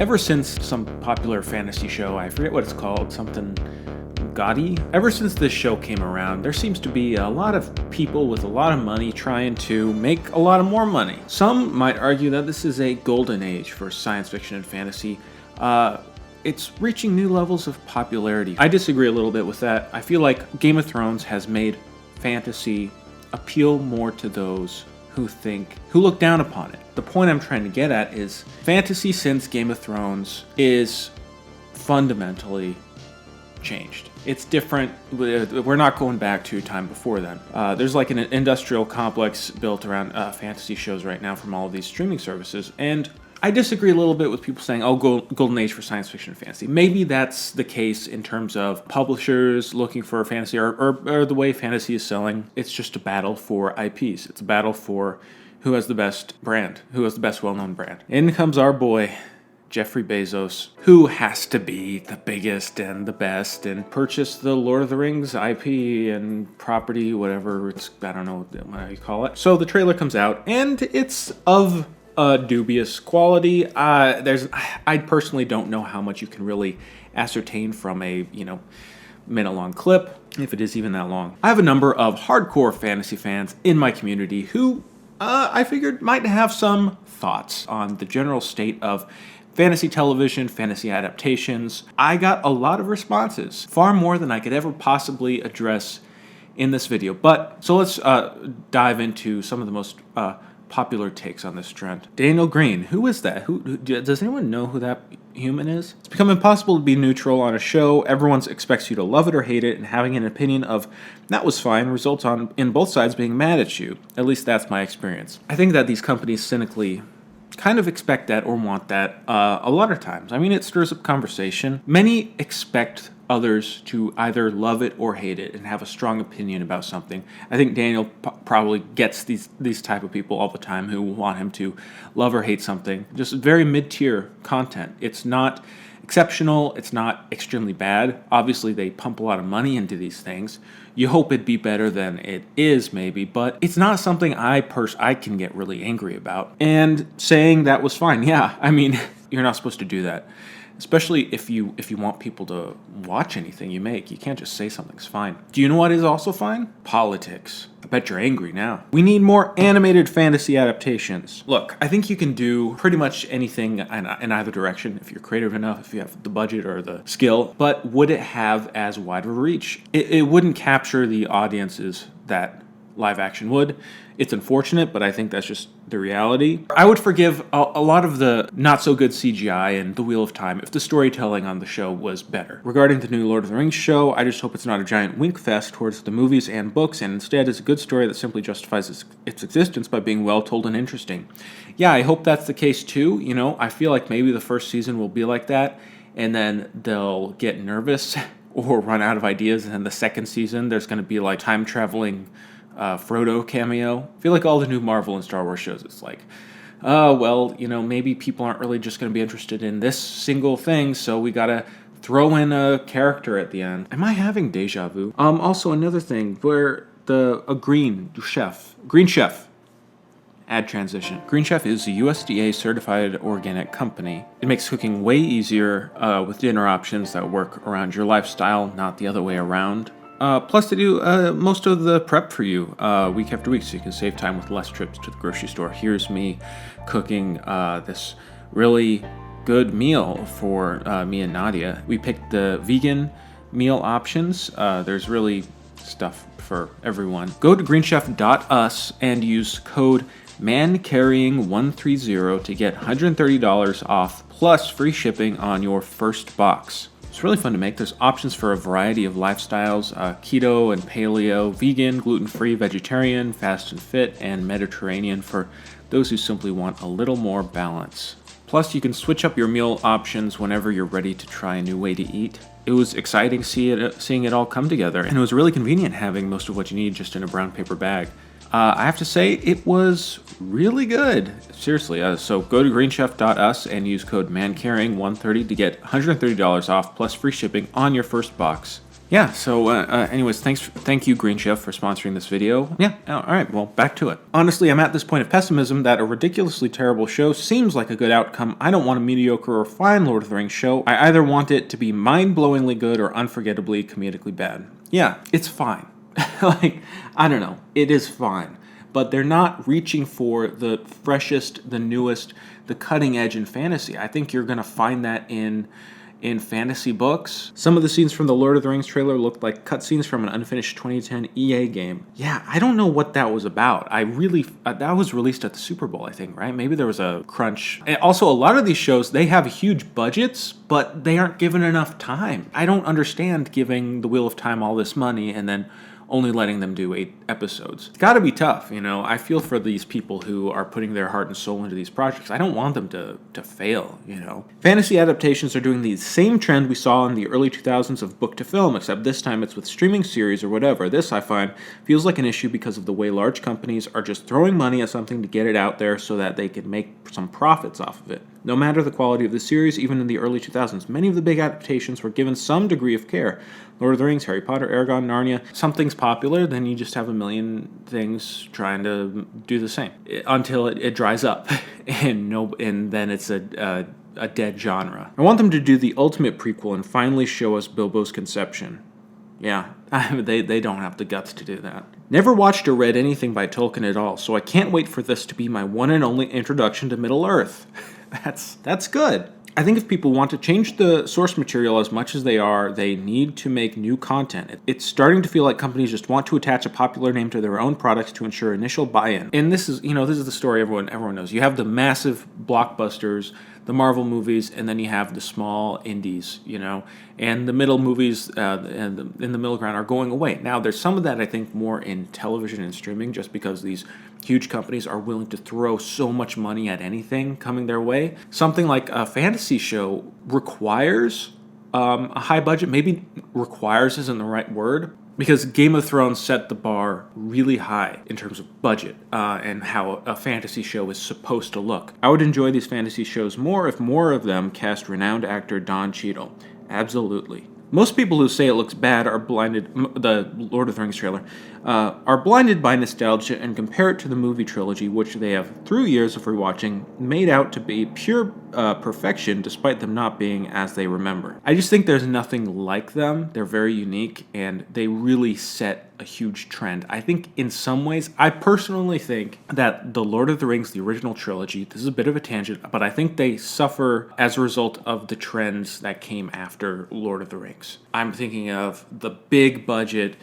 Ever since some popular fantasy show, I forget what it's called, something gaudy. Ever since this show came around, there seems to be a lot of people with a lot of money trying to make a lot of more money. Some might argue that this is a golden age for science fiction and fantasy. It's reaching new levels of popularity. I disagree a little bit with that. I feel like Game of Thrones has made fantasy appeal more to those who look down upon it. The point I'm trying to get at is fantasy since Game of Thrones is fundamentally changed. It's different. We're not going back to time before then. There's like an industrial complex built around fantasy shows right now from all of these streaming services, and I disagree a little bit with people saying, oh, golden age for science fiction and fantasy. Maybe that's the case in terms of publishers looking for fantasy or the way fantasy is selling. It's just a battle for IPs. It's a battle for who has the best brand, who has the best well-known brand. In comes our boy, Jeffrey Bezos, who has to be the biggest and the best and purchase the Lord of the Rings IP and property, whatever it's, I don't know what you call it. So the trailer comes out and it's of dubious quality. I personally don't know how much you can really ascertain from a, minute-long clip, if it is even that long. I have a number of hardcore fantasy fans in my community who I figured might have some thoughts on the general state of fantasy television, fantasy adaptations. I got a lot of responses, far more than I could ever possibly address in this video. So let's dive into some of the most popular takes on this trend. Daniel Green, who is that? Does anyone know who that human is? It's become impossible to be neutral on a show. Everyone expects you to love it or hate it, and having an opinion of that was fine results in both sides being mad at you. At least that's my experience. I think that these companies cynically kind of expect that or want that a lot of times. I mean, it stirs up conversation. Many expect others to either love it or hate it and have a strong opinion about something. I think Daniel probably gets these type of people all the time who want him to love or hate something. Just very mid-tier content. It's not exceptional. It's not extremely bad. Obviously, they pump a lot of money into these things. You hope it'd be better than it is, maybe, but it's not something I can get really angry about. And saying that was fine. Yeah, I mean, you're not supposed to do that. Especially if you want people to watch anything you make. You can't just say something's fine. Do you know what is also fine? Politics. I bet you're angry now. We need more animated fantasy adaptations. Look, I think you can do pretty much anything in either direction if you're creative enough, if you have the budget or the skill, but would it have as wide of a reach? It wouldn't capture the audiences that live action would. It's unfortunate, but I think that's just the reality. I would forgive a lot of the not so good CGI and the Wheel of Time if the storytelling on the show was better. Regarding the new Lord of the Rings show, I just hope it's not a giant wink fest towards the movies and books, and instead is a good story that simply justifies its existence by being well told and interesting. Yeah, I hope that's the case too. I feel like maybe the first season will be like that, and then they'll get nervous or run out of ideas, and then the second season there's going to be like time traveling Frodo cameo. I feel like all the new Marvel and Star Wars shows, it's like, maybe people aren't really just going to be interested in this single thing, so we gotta throw in a character at the end. Am I having deja vu? Also another thing where a Green Chef ad transition. Green Chef is a USDA certified organic company. It makes cooking way easier with dinner options that work around your lifestyle, not the other way around. Plus, they do most of the prep for you week after week, so you can save time with less trips to the grocery store. Here's me cooking this really good meal for me and Nadia. We picked the vegan meal options. There's really stuff for everyone. Go to greenchef.us and use code MANCARRYING130 to get $130 off plus free shipping on your first box. It's really fun to make. There's options for a variety of lifestyles, keto and paleo, vegan, gluten-free, vegetarian, fast and fit, and Mediterranean for those who simply want a little more balance. Plus, you can switch up your meal options whenever you're ready to try a new way to eat. It was exciting seeing it all come together, and it was really convenient having most of what you need just in a brown paper bag. I have to say, it was really good. Seriously, so go to greenchef.us and use code MANCARRYING130 to get $130 off plus free shipping on your first box. Yeah, so anyways, thank you, Green Chef, for sponsoring this video. Yeah, all right, well, back to it. Honestly, I'm at this point of pessimism that a ridiculously terrible show seems like a good outcome. I don't want a mediocre or fine Lord of the Rings show. I either want it to be mind-blowingly good or unforgettably comedically bad. Yeah, it's fine. Like, I don't know, it is fine. But they're not reaching for the freshest, the newest, the cutting edge in fantasy. I think you're going to find that in fantasy books. Some of the scenes from the Lord of the Rings trailer looked like cutscenes from an unfinished 2010 EA game. Yeah, I don't know what that was about. That was released at the Super Bowl, I think, right? Maybe there was a crunch. And also, a lot of these shows, they have huge budgets, but they aren't given enough time. I don't understand giving the Wheel of Time all this money and then only letting them do 8 episodes. It's gotta be tough, you know. I feel for these people who are putting their heart and soul into these projects. I don't want them to fail, you know. Fantasy adaptations are doing the same trend we saw in the early 2000s of book to film, except this time it's with streaming series or whatever. This, I find, feels like an issue because of the way large companies are just throwing money at something to get it out there so that they can make some profits off of it. No matter the quality of the series, even in the early 2000s, many of the big adaptations were given some degree of care. Lord of the Rings, Harry Potter, Aragon, Narnia. Something's popular, then you just have a million things trying to do the same until it dries up, and then it's a dead genre. I want them to do the ultimate prequel and finally show us Bilbo's conception. Yeah, they don't have the guts to do that. Never watched or read anything by Tolkien at all, so I can't wait for this to be my one and only introduction to Middle-earth. That's good. I think if people want to change the source material as much as they are, they need to make new content. It's starting to feel like companies just want to attach a popular name to their own products to ensure initial buy-in. And this is the story everyone knows. You have the massive blockbusters, the Marvel movies, and then you have the small indies, you know, and the middle movies and in the middle ground are going away. Now, there's some of that, I think, more in television and streaming, just because these huge companies are willing to throw so much money at anything coming their way. Something like a fantasy show requires a high budget. Maybe requires isn't the right word, because Game of Thrones set the bar really high in terms of budget and how a fantasy show is supposed to look. I would enjoy these fantasy shows more if more of them cast renowned actor Don Cheadle. Absolutely. Most people who say it looks bad are blinded, the Lord of the Rings trailer, are blinded by nostalgia and compare it to the movie trilogy, which they have, through years of rewatching, made out to be pure perfection despite them not being as they remember. I just think there's nothing like them. They're very unique, and they really set a huge trend. I think in some ways, I personally think that the Lord of the Rings, the original trilogy, this is a bit of a tangent, but I think they suffer as a result of the trends that came after Lord of the Rings. I'm thinking of the big budget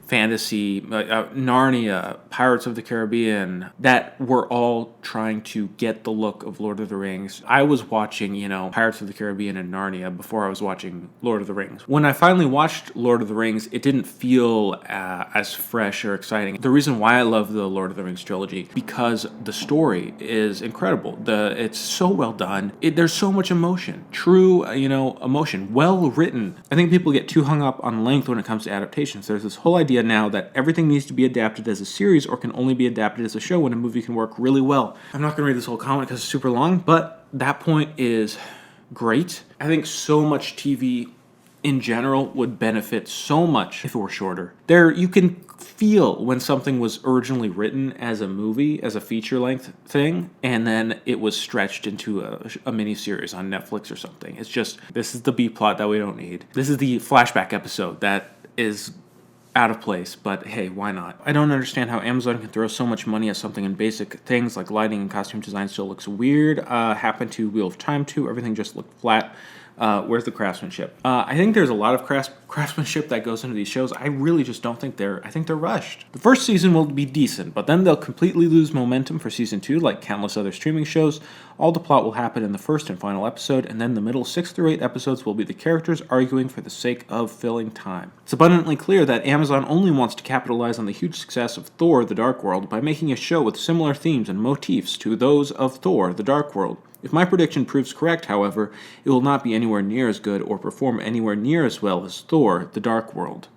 fantasy, Narnia, Pirates of the Caribbean, that were all trying to get the look of Lord of the Rings. I was watching, Pirates of the Caribbean and Narnia before I was watching Lord of the Rings. When I finally watched Lord of the Rings, it didn't feel as fresh or exciting. The reason why I love the Lord of the Rings trilogy, because the story is incredible. It's so well done. There's so much emotion, true, emotion, well written. I think people get too hung up on length when it comes to adaptations. There's this whole idea now that everything needs to be adapted as a series or can only be adapted as a show when a movie can work really well. I'm not going to read this whole comment because it's super long, but that point is great. I think so much TV in general would benefit so much if it were shorter. You can feel when something was originally written as a movie, as a feature-length thing, and then it was stretched into a mini-series on Netflix or something. It's just, this is the B-plot that we don't need. This is the flashback episode that is out of place, but hey, why not? I don't understand how Amazon can throw so much money at something and basic things like lighting and costume design still looks weird. Happened to Wheel of Time too. Everything just looked flat. Where's the craftsmanship? I think there's a lot of craftsmanship that goes into these shows. I really just don't think I think they're rushed. The first season will be decent, but then they'll completely lose momentum for season 2, like countless other streaming shows. All the plot will happen in the first and final episode, and then the middle 6 through 8 episodes will be the characters arguing for the sake of filling time. It's abundantly clear that Amazon only wants to capitalize on the huge success of Thor: The Dark World by making a show with similar themes and motifs to those of Thor: The Dark World. If my prediction proves correct, however, it will not be anywhere near as good or perform anywhere near as well as Thor: The Dark World.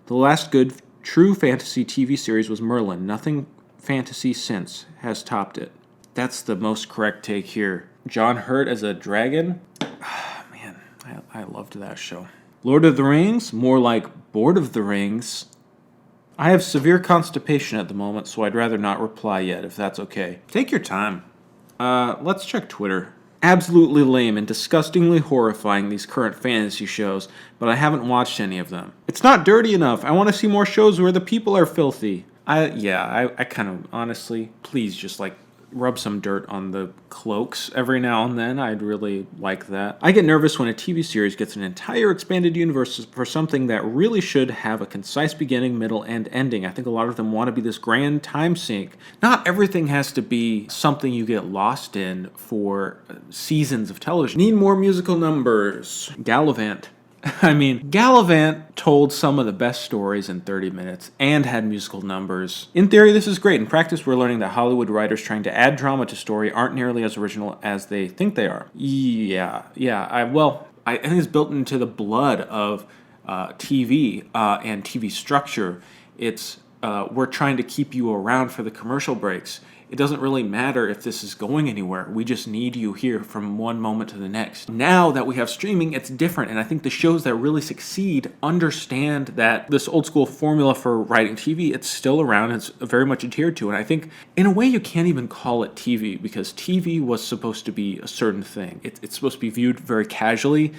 The last good true fantasy TV series was Merlin. Nothing fantasy since has topped it. That's the most correct take here. John Hurt as a dragon? Man, I loved that show. Lord of the Rings? More like Board of the Rings. I have severe constipation at the moment, so I'd rather not reply yet, if that's okay. Take your time. Let's check Twitter. Absolutely lame and disgustingly horrifying, these current fantasy shows, but I haven't watched any of them. It's not dirty enough. I want to see more shows where the people are filthy. I kind of, honestly, please just rub some dirt on the cloaks every now and then. I'd really like that. I get nervous when a TV series gets an entire expanded universe for something that really should have a concise beginning, middle, and ending. I think a lot of them want to be this grand time sink. Not everything has to be something you get lost in for seasons of television. Need more musical numbers. Gallivant. I mean, Gallivant told some of the best stories in 30 minutes and had musical numbers. In theory, this is great. In practice, we're learning that Hollywood writers trying to add drama to story aren't nearly as original as they think they are. I think it's built into the blood of TV and TV structure. It's we're trying to keep you around for the commercial breaks. It doesn't really matter if this is going anywhere. We just need you here from one moment to the next. Now that we have streaming, it's different. And I think the shows that really succeed understand that this old school formula for writing TV, it's still around. It's very much adhered to. And I think in a way you can't even call it TV because TV was supposed to be a certain thing. It's supposed to be viewed very casually.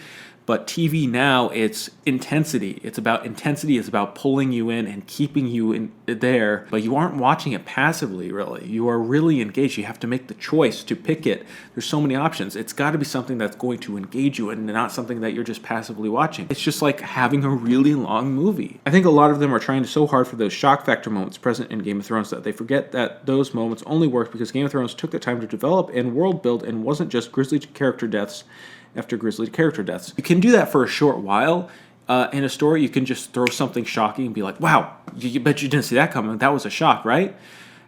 But TV now, it's intensity. It's about intensity. It's about pulling you in and keeping you in there. But you aren't watching it passively, really. You are really engaged. You have to make the choice to pick it. There's so many options. It's got to be something that's going to engage you and not something that you're just passively watching. It's just like having a really long movie. I think a lot of them are trying so hard for those shock factor moments present in Game of Thrones that they forget that those moments only work because Game of Thrones took the time to develop and world build and wasn't just grisly character deaths after grisly character deaths. You can do that for a short while. In a story, you can just throw something shocking and be like, wow, you bet you didn't see that coming. That was a shock, right?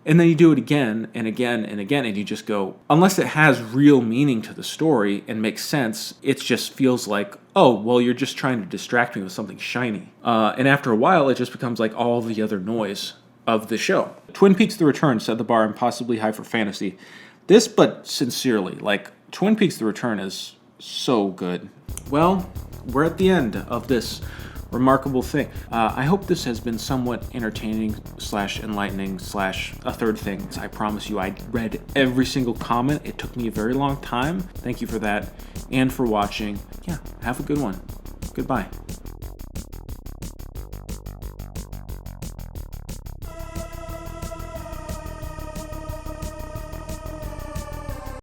And then you do it again and again and again, and you just go, unless it has real meaning to the story and makes sense, it just feels like, oh, well, you're just trying to distract me with something shiny. And after a while, it just becomes like all the other noise of the show. Twin Peaks: The Return set the bar impossibly high for fantasy. This, but sincerely, Twin Peaks: The Return is so good. Well, we're at the end of this remarkable thing. I hope this has been somewhat entertaining / enlightening / a third thing. I promise you I read every single comment. It took me a very long time. Thank you for that and for watching. Yeah, have a good one. Goodbye.